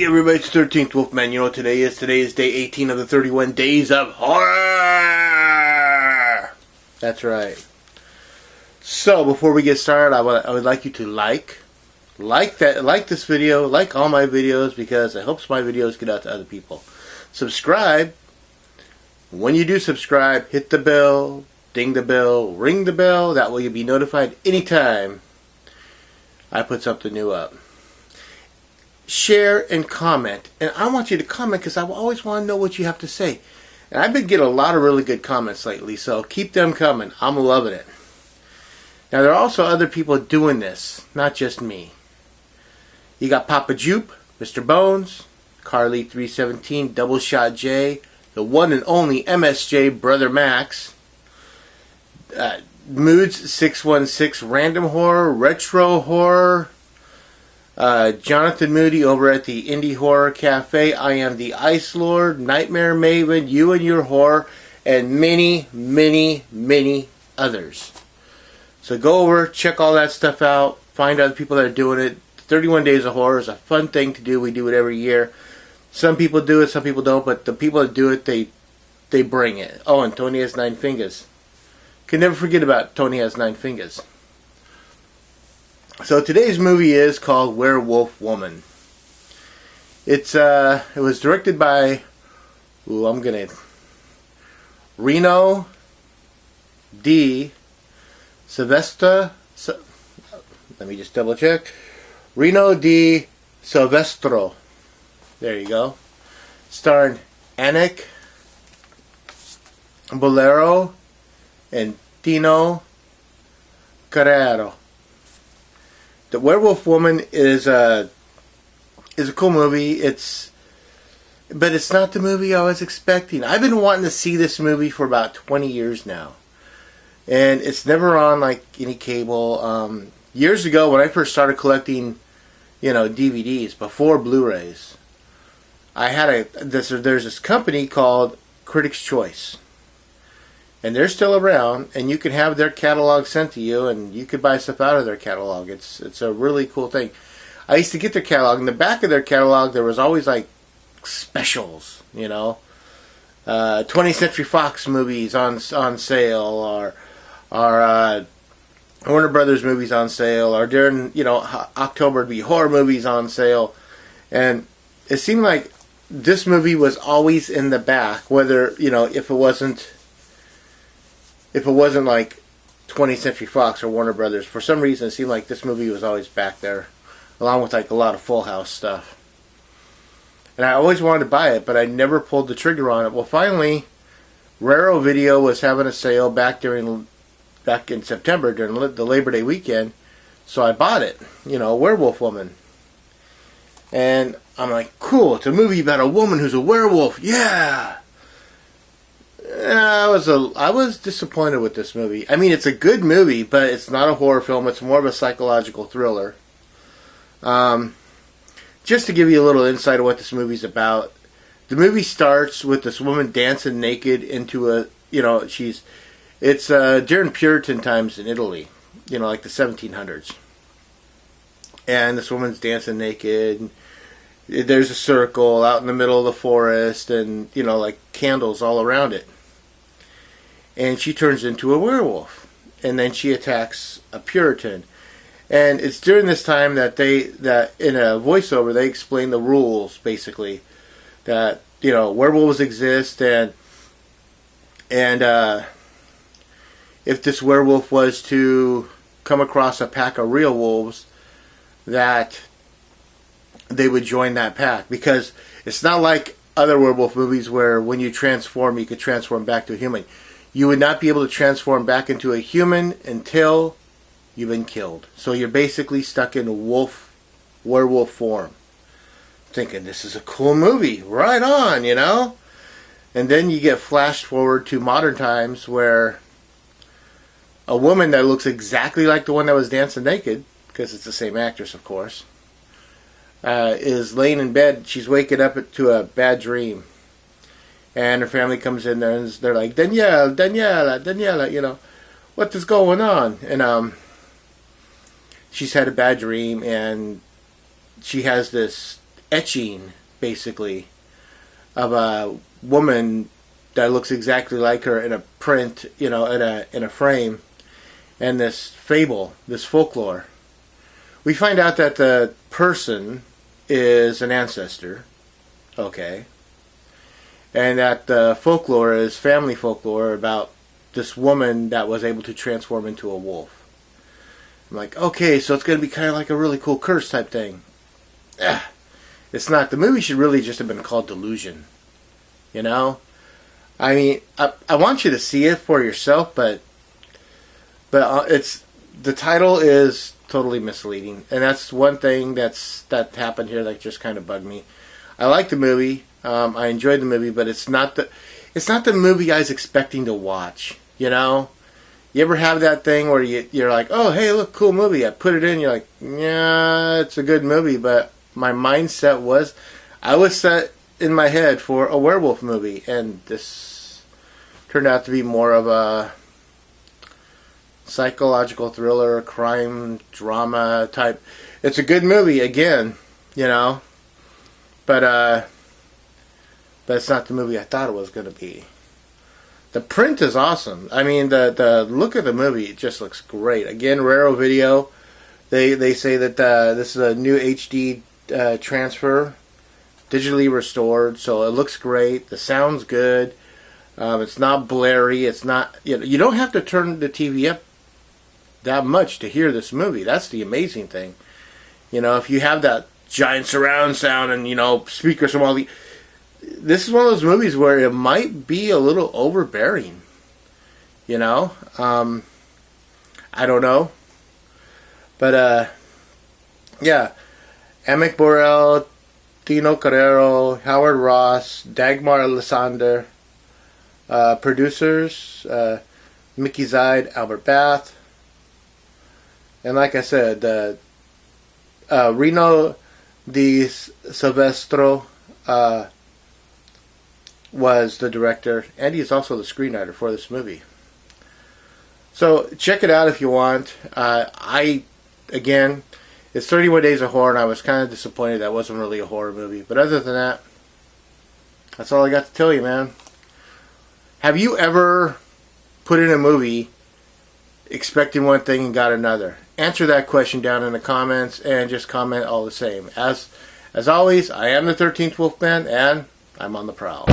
Hey everybody, it's 13th Wolfman. You know what today is? Today is day 18 of the 31 days of horror! That's right. So, before we get started, I would like you to like this video, like all my videos, because it helps my videos get out to other people. Subscribe. When you do subscribe, hit the bell, ding the bell, ring the bell. That way you'll be notified anytime I put something new up. Share and comment, and I want you to comment because I always want to know what you have to say. And I've been getting a lot of really good comments lately, so keep them coming. I'm loving it. Now there are also other people doing this, not just me. You got Papa Jupe, Mr. Bones, Carly 317, Double Shot J, the one and only MSJ, Brother Max, Moods 616, Random Horror, Retro Horror, Jonathan Moody over at the Indie Horror Cafe, I Am the Ice Lord, Nightmare Maven, You and Your Horror, and many, many, many others. So go over, check all that stuff out, find other people that are doing it. 31 Days of Horror is a fun thing to do. We do it every year. Some people do it, some people don't, but the people that do it, they bring it. Oh, and Tony Has 9 Fingers. Can never forget about Tony Has 9 Fingers. So today's movie is called Werewolf Woman. It was directed by Reno D. Silvestre. Let me just double check. Reno D. Silvestro. There you go. Starring Anik Bolero and Tino Carrero. The Werewolf Woman is a cool movie. But it's not the movie I was expecting. I've been wanting to see this movie for about 20 years now, and it's never on like any cable. Years ago, when I first started collecting, DVDs before Blu-rays, I had there's this company called Critics' Choice. And they're still around, and you can have their catalog sent to you, and you could buy stuff out of their catalog. It's a really cool thing. I used to get their catalog. In the back of their catalog, there was always like specials, 20th Century Fox movies on sale, or Warner Brothers movies on sale, or during October would be horror movies on sale, and it seemed like this movie was always in the back, whether if it wasn't like 20th Century Fox or Warner Brothers. For some reason, it seemed like this movie was always back there, along with like a lot of Full House stuff. And I always wanted to buy it, but I never pulled the trigger on it. Well, finally, Raro Video was having a sale back in September during the Labor Day weekend, so I bought it. Werewolf Woman. And I'm like, cool, it's a movie about a woman who's a werewolf. Yeah! I was disappointed with this movie. I mean, it's a good movie, but it's not a horror film. It's more of a psychological thriller. Just to give you a little insight of what this movie's about, the movie starts with this woman dancing naked into it's during Puritan times in Italy, like the 1700s. And this woman's dancing naked. There's a circle out in the middle of the forest, and like candles all around it. And she turns into a werewolf, and then she attacks a Puritan. And it's during this time that in a voiceover they explain the rules, basically, that werewolves exist, and if this werewolf was to come across a pack of real wolves, that they would join that pack, because it's not like other werewolf movies where when you transform, you could transform back to a human. You would not be able to transform back into a human until you've been killed. So you're basically stuck in werewolf form. Thinking, this is a cool movie. Right on, And then you get flashed forward to modern times where a woman that looks exactly like the one that was dancing naked, because it's the same actress, of course, is laying in bed. She's waking up to a bad dream. And her family comes in there, and they're like, Daniela, what is going on? And she's had a bad dream, and she has this etching, basically, of a woman that looks exactly like her in a print, in a frame, and this fable, this folklore. We find out that the person is an ancestor, okay, and that the folklore is family folklore about this woman that was able to transform into a wolf. I'm like, okay, so it's going to be kind of like a really cool curse type thing. It's not. The movie should really just have been called Delusion. I mean, I want you to see it for yourself, but it's, the title is totally misleading, and that's one thing that happened here that just kind of bugged me. I like the movie. I enjoyed the movie, but it's not the movie I was expecting to watch. You ever have that thing where you're like, oh, hey, look, cool movie. I put it in. You're like, yeah, it's a good movie, but my mindset was, I was set in my head for a werewolf movie, and this turned out to be more of a psychological thriller, crime drama type. It's a good movie, again, but it's not the movie I thought it was going to be. The print is awesome. I mean, the look of the movie, it just looks great. Again, Raro Video, they say that this is a new HD transfer, digitally restored, so it looks great. The sound's good. It's not blurry. It's not. You don't have to turn the TV up that much to hear this movie. That's the amazing thing. If you have that giant surround sound and speakers from all the. This is one of those movies where it might be a little overbearing. I don't know. But, yeah. Amick Borrell, Tino Carrero, Howard Ross, Dagmar Lysander. Producers, Mickey Zide, Albert Bath. And like I said, Reno Di Silvestro was the director, and he's also the screenwriter for this movie. So check it out if you want. Again, it's 31 Days of Horror, and I was kind of disappointed that wasn't really a horror movie. But other than that, that's all I got to tell you, man. Have you ever put in a movie expecting one thing and got another? Answer that question down in the comments, and just comment all the same. As always, I am the 13th Wolfman, and I'm on the prowl.